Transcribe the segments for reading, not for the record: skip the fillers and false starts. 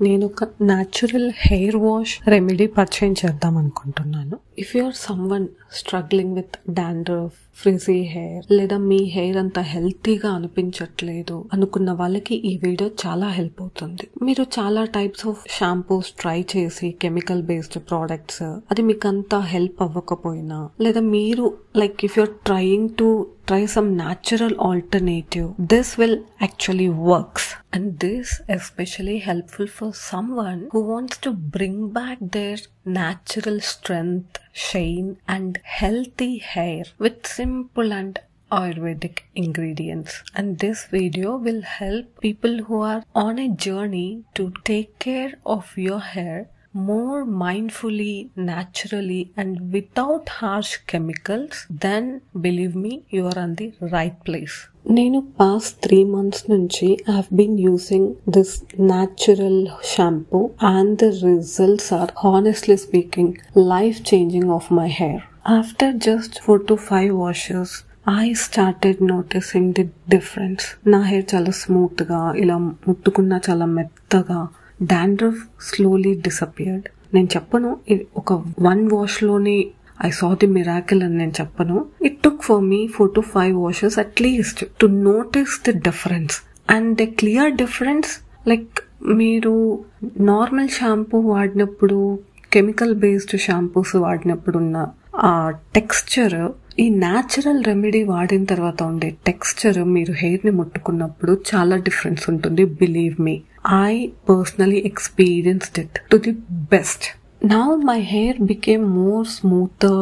నేను ఒక natural hair wash remedy పరిచయం చేద్దాం అనుకుంటున్నాను. If you are someone struggling with dandruff, frizzy hair, లేదా మీ హెయిర్ అంత హెల్తీగా అనిపించట్లేదు అనుకున్న వాళ్ళకి ఈ వీడియో చాలా హెల్ప్ అవుతుంది. మీరు చాలా టైప్స్ ఆఫ్ షాంపూస్ ట్రై చేసి కెమికల్ బేస్డ్ ప్రోడక్ట్స్ అది మీకు అంత హెల్ప్ అవ్వకపోయినా, లేదా మీరు like if you're trying to try some natural alternative, this will actually works, and this especially helpful for someone who wants to bring back their natural strength, shine and healthy hair with simple and Ayurvedic ingredients. And this video will help people who are on a journey to take care of your hair more mindfully, naturally and without harsh chemicals. Then believe me, you are on the right place. నేను past 3 months నుంచి I have been using this natural shampoo and the results are honestly speaking life changing of my hair. After just 4 to 5 washes I started noticing the difference. నా hair చాలా smooth గా, ఇలా ముట్టుకున్నా చాలా మెత్తగా, dandruff slowly disappeared. నేను చెప్పను ఒక 1 wash లోని ఐ సా ది మిరాకిల్ అని నేను చెప్పను. It took for me 4 to 5 washes at least to notice the difference and the clear difference. Like మీరు నార్మల్ షాంపూ వాడినప్పుడు, కెమికల్ బేస్డ్ షాంపూస్ వాడినప్పుడు ఉన్న ఆ టెక్స్చర్, ఈ న్యాచురల్ రెమెడీ వాడిన తర్వాత ఉండే టెక్స్చర్ మీరు హెయిర్ ని ముట్టుకున్నప్పుడు చాలా డిఫరెన్స్ ఉంటుంది. Believe me, I personally experienced it to the best. Now my hair became more smoother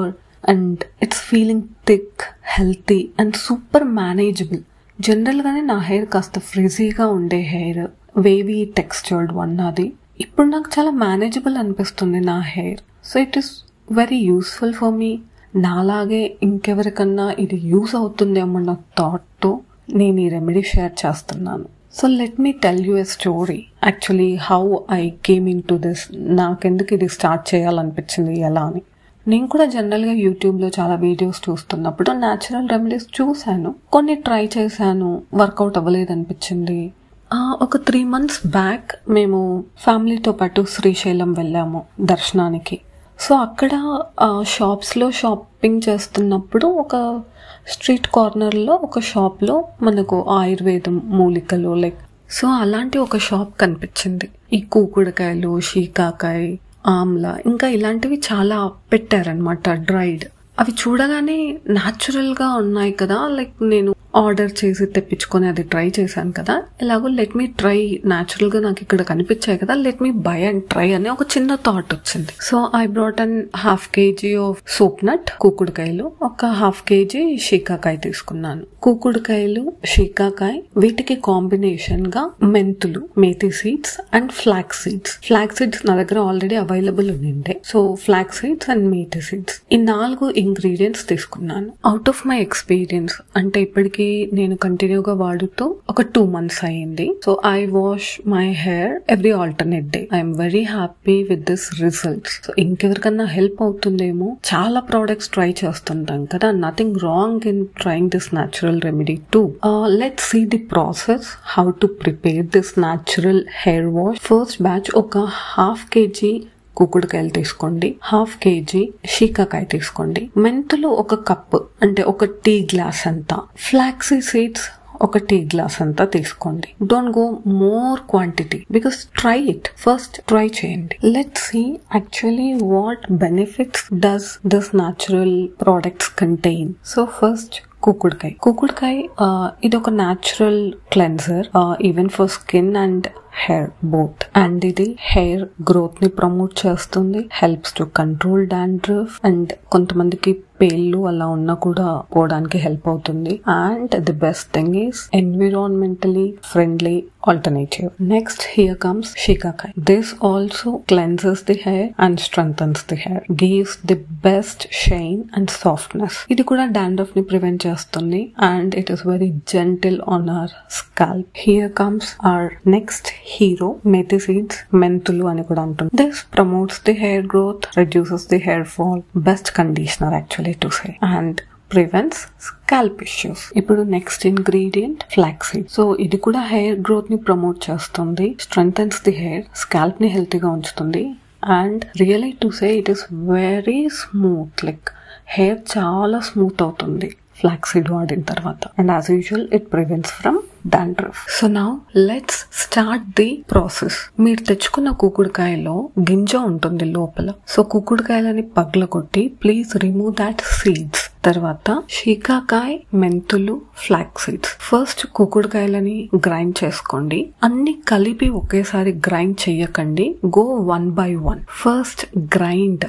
and it's feeling thick, healthy and super manageable. General గానే నా హెయిర్ కాస్త ఫ్రిజీగా ఉండే హెయిర్, వేవీ టెక్స్చర్డ్ వన్ అది. ఇప్పుడు నాకు చాలా మేనేజబుల్ అనిపిస్తుంది నా hair. So it is very useful for me. నాలాగే ఇంకెవరికన్నా ఇది యూస్ అవుతుందేమో అన్న థాట్తో నేను ఈ రెమెడీ షేర్ చేస్తున్నాను. So let me tell you a story. Actually how I came in to this, నాకెందుకు ఇది స్టార్ట్ చేయాలనిపించింది ఎలా అని. నేను కూడా జనరల్గా యూట్యూబ్లో చాలా వీడియోస్ చూస్తున్నప్పుడు న్యాచురల్ రెమెడీస్ చూశాను, కొన్ని ట్రై చేశాను, వర్కౌట్ అవ్వలేదు అనిపించింది. ఒక 3 months బ్యాక్ మేము ఫ్యామిలీతో పాటు శ్రీశైలం వెళ్ళాము దర్శనానికి. సో అక్కడ షాప్స్లో షాపింగ్ చేస్తున్నప్పుడు ఒక స్ట్రీట్ కార్నర్లో ఒక షాప్లో మనకు ఆయుర్వేదం మూలికలు లైక్ సో అలాంటి ఒక షాప్ కనిపించింది. ఈ కూకుడుకాయలు, షీకాకాయ, ఆమ్లా ఇంకా ఇలాంటివి చాలా పెట్టారనమాట డ్రైడ్. అవి చూడగానే న్యాచురల్గా ఉన్నాయి కదా, లైక్ నేను ఆర్డర్ చేసి తెప్పించుకొని అది ట్రై చేశాను కదా, ఎలాగో లెట్ మీ ట్రై, న్యాచురల్ గా నాకు ఇక్కడ కనిపించాయి కదా, let me buy and try అని ఒక చిన్న థాట్ వచ్చింది. So I brought and 1/2 kg of soap nut, కూకుడుకాయలు, ఒక 1/2 kg షీకాకాయ తీసుకున్నాను. కూకుడుకాయలు, షీకాకాయ, వీటికి కాంబినేషన్ గా మెంతులు, methi seeds and flax seeds. Flax seeds నా దగ్గర ఆల్రెడీ అవైలబుల్ ఉండే, so flax seeds and methi seeds, ఈ 4 ఇంగ్రీడియంట్స్ తీసుకున్నాను. అవుట్ ఆఫ్ మై ఎక్స్పీరియన్స్, అంటే ఇప్పటికి నేను కంటిన్యూగా వాడుతూ ఒక 2 months అయ్యింది. So I wash my hair every alternate day. I'm very happy with this results. So ఇంకెవరికన్నా హెల్ప్ అవుతుందేమో. చాలా ప్రోడక్ట్స్ ట్రై చేస్తుంటాం కదా, nothing wrong in trying this natural remedy too. Let's see the process how to prepare this natural hair wash. First batch ఒక 1/2 kg కూకుడుకాయలు తీసుకోండి, 1/2 kg shikakai తీసుకోండి, మెంతులు 1 cup అంటే 1 టీ గ్లాస్ అంతా, ఫ్లాక్సీ సీడ్స్ 1 టీ గ్లాస్ అంతా తీసుకోండి. Don't go more quantity because try it, first try చేయండి. Let's see actually what benefits does this natural products contain. So first కూకుడుకాయ ఇది ఒక natural cleanser even for skin and hair both. And ఇది hair growth ని promote చేస్తుంది, helps to control dandruff, and కొంతమందికి పేర్లు అలా ఉన్నా కూడా పోవడానికి హెల్ప్ అవుతుంది. And the best thing is environmentally friendly alternative. Next, here comes shikakai. This also cleanses the hair and strengthens the hair, gives the best shine and softness. ఇది కూడా dandruff ని prevent చేస్తుంది and it is very gentle on our scalp. Here comes our next hero, methi seeds, మెంతులు అని కూడా అంటుంది. This promotes the hair growth, reduces the hair fall, best conditioner actually to say, and prevents scalp issues. ఇప్పుడు next ingredient flaxseed. So ఇది కూడా hair growth ని promote చేస్తుంది, స్ట్రెంథెన్స్ the hair, scalp ని హెల్తీగా ఉంచుతుంది. And really to say it is very smooth, like hair చాలా smooth అవుతుంది ఫ్లాక్సీడ్ వాడిన తర్వాత. And as usual it prevents from dandruff. So now let's start the process. మీరు తెచ్చుకున్న కుకుడుకాయలో గింజ ఉంటుంది లోపల. సో కుకుడుకాయలని పగలగొట్టి ప్లీజ్ రిమూవ్ దాట్ సీడ్స్. తర్వాత శీకాకాయ, మెంతులు, ఫ్లాక్స్ సీడ్స్. ఫస్ట్ కుకుడుకాయలని గ్రైండ్ చేసుకోండి. అన్ని కలిపి ఒకేసారి గ్రైండ్ చెయ్యకండి, గో 1 by 1. ఫస్ట్ గ్రైండ్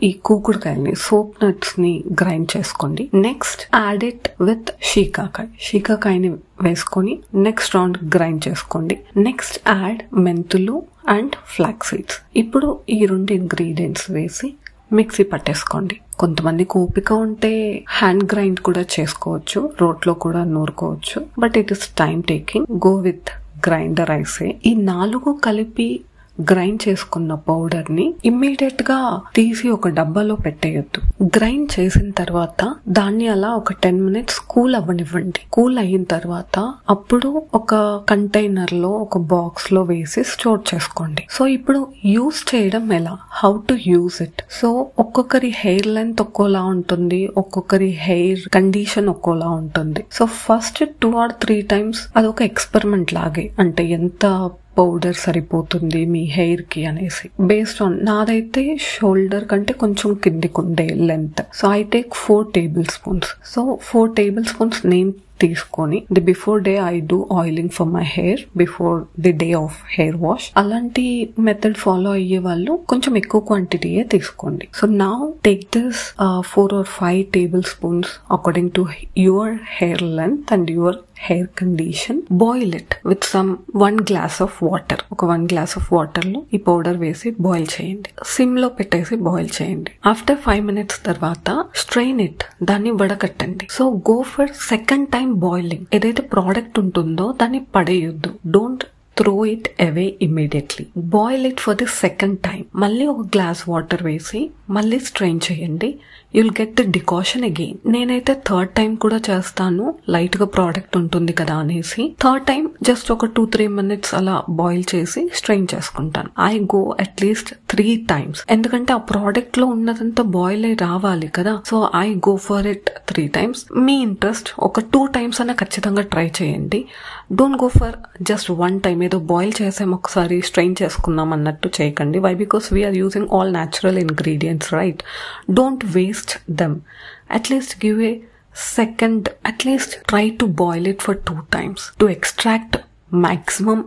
ఈ కుకుడుకాయలని, సోప్ నట్స్ ని గ్రైండ్ చేసుకోండి. నెక్స్ట్ యాడ్ ఇట్ విత్ శీకాకాయని వేసుకొని నెక్స్ట్ రౌండ్ గ్రైండ్ చేసుకోండి. నెక్స్ట్ యాడ్ మెంతులు అండ్ ఫ్లాక్స్ సీడ్స్. ఇప్పుడు ఈ 2 ఇంగ్రీడియంట్స్ వేసి మిక్సీ పట్టేసుకోండి. కొంతమందికి ఓపిక ఉంటే హ్యాండ్ గ్రైండ్ కూడా చేసుకోవచ్చు, రోట్లో కూడా నూరుకోవచ్చు. But it is time taking, go with grinder ఐసే. ఈ 4 కలిపి గ్రైండ్ చేసుకున్న పౌడర్ ని ఇమ్మీడియట్ గా తీసి ఒక డబ్బాలో పెట్టేయొద్దు. గ్రైండ్ చేసిన తర్వాత దాన్ని అలా ఒక 10 minutes కూల్ అవ్వనివ్వండి. కూల్ అయిన తర్వాత అప్పుడు ఒక కంటైనర్ లో, ఒక బాక్స్ లో వేసి స్టోర్ చేసుకోండి. సో ఇప్పుడు యూజ్ చేయడం ఎలా, how to use it. So ఒక్కొక్కరి హెయిర్ లెంత్ ఒక్కోలా ఉంటుంది, ఒక్కొక్కరి హెయిర్ కండిషన్ ఒక్కోలా ఉంటుంది. సో ఫస్ట్ 2 or 3 times అదొక ఎక్స్పెరిమెంట్ లాగే, అంటే ఎంత పౌడర్ సరిపోతుంది మీ హెయిర్ కి అనేసి. బేస్డ్ ఆన్ నాదైతే షోల్డర్ కంటే కొంచెం కిందికి ఉండే length. So I take 4 tablespoons. So 4 tablespoons నేను తీసుకొని the before day I do oiling for my hair before the day of hair wash. అలాంటి మెథడ్ ఫాలో అయ్యే వాళ్ళు కొంచెం ఎక్కువ క్వాంటిటీయే తీసుకోండి. So now take this 4 or 5 tablespoons according to your hair length and your hair condition. Boil it with some 1 glass of water. ఒక 1 glass of water లో ఈ powder వేసి బాయిల్ చేయండి. సిమ్ లో పెట్టేసి బాయిల్ చేయండి. ఆఫ్టర్ 5 minutes తర్వాత strain it, దాన్ని వడకట్టండి. So go for second time boiling. ఏదైతే ప్రోడక్ట్ ఉంటుందో దాన్ని పడేయొద్దు. Don't throw it away immediately. Boil it for the second time. మళ్ళీ ఒక గ్లాస్ వాటర్ వేసి మళ్ళీ స్ట్రెయిన్ చేయండి. You'll get the decoction again. నేనైతే 3rd time కూడా చేస్తాను, లైట్ గా ప్రోడక్ట్ ఉంటుంది కదా అనేసి. 3rd time జస్ట్ ఒక 2-3 minutes అలా బాయిల్ చేసి స్ట్రెయిన్ చేసుకుంటాను. ఐ గో అట్లీస్ట్ 3 times, ఎందుకంటే ఆ ప్రోడక్ట్ లో ఉన్నదంతా బాయిల్ అయి రావాలి కదా. So I go for it 3 times. మీ ఇంట్రెస్ట్, ఒక 2 times అన్న ఖచ్చితంగా ట్రై చేయండి. Don't go for just 1 time. ఏదో బాయిల్ చేసాం ఒకసారి స్ట్రెయిన్ చేసుకున్నాం అన్నట్టు చేయకండి. Why? Because we are using all natural ingredients, right? Don't waste them. At least give a second, at least try to boil it for 2 times to extract maximum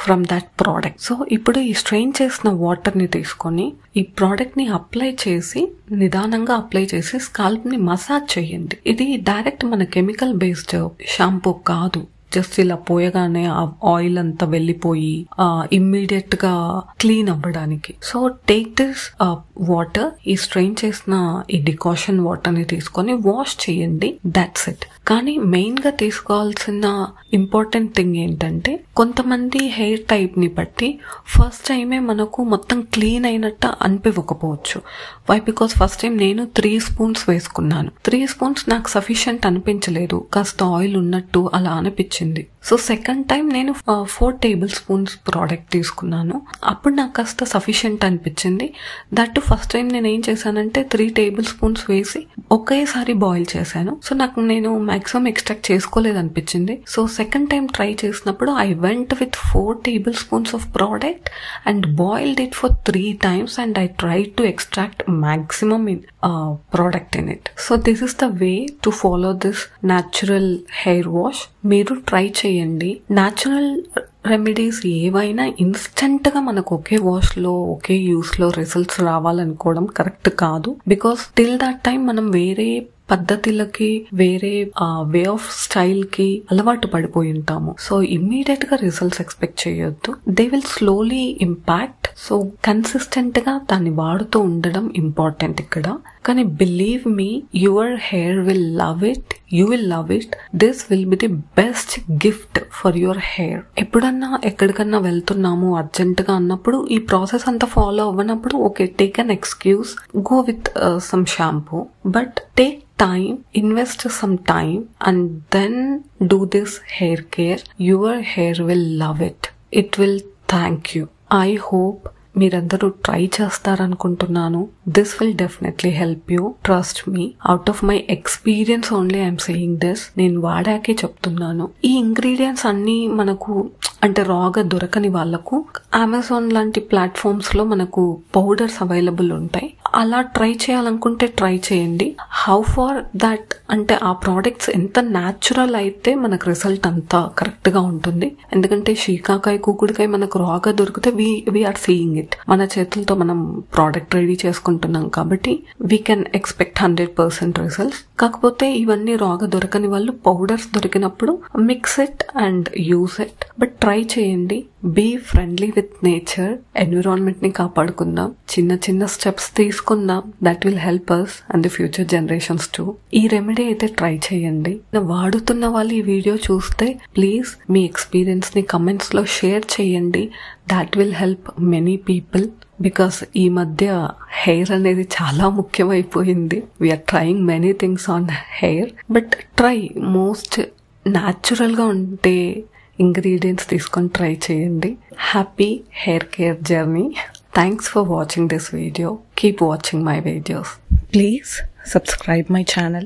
from that product. So ఇప్పుడు ఈ strain చేసిన water ని తీసుకొని ఈ product ని apply చేసి, నిదానంగా apply చేసి స్కాల్ప్ ని మసాజ్ చేయండి. ఇది డైరెక్ట్ మన కెమికల్ బేస్డ్ షాంపూ కాదు. జస్ట్ ఇలా పోయగానే ఆ ఆయిల్ అంతా వెళ్ళిపోయి ఇమ్మీడియట్ గా క్లీన్ అవ్వడానికి. సో టేక్ దిస్ వాటర్, ఈ స్ట్రెయిన్ చేసిన ఈ డికాషన్ వాటర్ ని తీసుకొని వాష్ చేయండి. That's it. కానీ మెయిన్ గా తీసుకోవాల్సిన ఇంపార్టెంట్ థింగ్ ఏంటంటే, కొంతమంది హెయిర్ టైప్ ని బట్టి ఫస్ట్ టైమే మనకు మొత్తం క్లీన్ అయినట్టు అనిపించకపోవచ్చు. వై? బికాస్ ఫస్ట్ టైం నేను 3 spoons వేసుకున్నాను. 3 spoons నాకు సఫిషియంట్ అనిపించలేదు, కాస్త ఆయిల్ ఉన్నట్టు అలా అనిపించింది. సో సెకండ్ టైం నేను 4 tablespoons ప్రోడక్ట్ తీసుకున్నాను. అప్పుడు నాకు కాస్త సఫిషియంట్ అనిపించింది. దట్ ఫస్ట్ టైం నేను ఏం చేశానంటే 3 tablespoons వేసి ఒకేసారి బాయిల్ చేశాను. సో నేను మాక్సిమం ఎక్స్ట్రాక్ట్ చేసుకోలేదు అనిపించింది. సో సెకండ్ టైం ట్రై చేసినప్పుడు I went with 4 tablespoons of product and boiled it for 3 times and I try to extract maximum in product in it. So this is the way to follow this natural hair wash. మీరు try చేయండి. Natural remedies ఏవైనా instant గా మనకు ఒకే wash లో, ఒకే use లో results రావాలనుకోవడం correct కాదు. Because till that time మనం వేరే పద్ధతులకి, వేరే వే ఆఫ్ స్టైల్ కి అలవాటు పడిపోయి ఉంటాము. సో ఇమ్మీడియట్ గా రిజల్ట్స్ ఎక్స్పెక్ట్ చేయొద్దు. They will slowly impact. So consistent గా దాన్ని వాడుతూ ఉండడం ఇంపార్టెంట్ ఇక్కడ. కానీ believe me, your hair will love it, you will love it. This will be the best gift for your hair. ఎప్పుడన్నా ఎక్కడికన్నా వెళ్తున్నాము అర్జెంట్ గా అన్నప్పుడు ఈ ప్రాసెస్ అంతా ఫాలో అవ్వనప్పుడు okay, take an excuse, go with some shampoo, but take time, invest some time and then do this hair care. Your hair will love it. It will thank you. I hope మీరందరూ try చేస్తారనుకుంటున్నాను. This will definitely help you, trust me. Out of my experience only I'm saying this. నేను వాడాకే చెప్తున్నాను. ఈ ingredients అన్ని మనకు అంటే రాగా దొరకని వాళ్లకు అమెజాన్ లాంటి ప్లాట్ఫామ్స్ లో మనకు పౌడర్స్ అవైలబుల్ ఉంటాయి. అలా ట్రై చేయాలనుకుంటే ట్రై చేయండి. హౌ ఫార్ దట్ అంటే ఆ ప్రోడక్ట్స్ ఎంత న్యాచురల్ అయితే మనకు రిజల్ట్ అంతా కరెక్ట్ గా ఉంటుంది. ఎందుకంటే షీకాకాయ, కుకుడుకాయ మనకు రాగా దొరికితే వీఆర్ సీయింగ్ ఇట్. మన చేతులతో మనం ప్రోడక్ట్ రెడీ చేసుకుంటున్నాం కాబట్టి వీ కెన్ ఎక్స్పెక్ట్ 100% రిజల్ట్స్. కాకపోతే ఇవన్నీ రాగా దొరకని వాళ్ళు పౌడర్స్ దొరికినప్పుడు mix it and use it. But try చేయండి. Be friendly with nature. Environment ని కాపాడుకుందాం. చిన్న చిన్న స్టెప్స్ తీసుకుందాం. That will help us and the future generations too. ఈ రెమెడీ అయితే ట్రై చేయండి. వాడుతున్న వాళ్ళు ఈ వీడియో చూస్తే ప్లీజ్ మీ ఎక్స్పీరియన్స్ ని కమెంట్స్ లో షేర్ చేయండి. That will help many people. Because ఈ మధ్య హెయిర్ అనేది చాలా ముఖ్యమైపోయింది. We're trying many things on hair, but try most natural గా ఉంటే ఇంగ్రీడియంట్స్ తీసుకొని ట్రై చేయండి. Happy hair care journey. Thanks for watching this video. Keep watching my videos. Please subscribe my channel.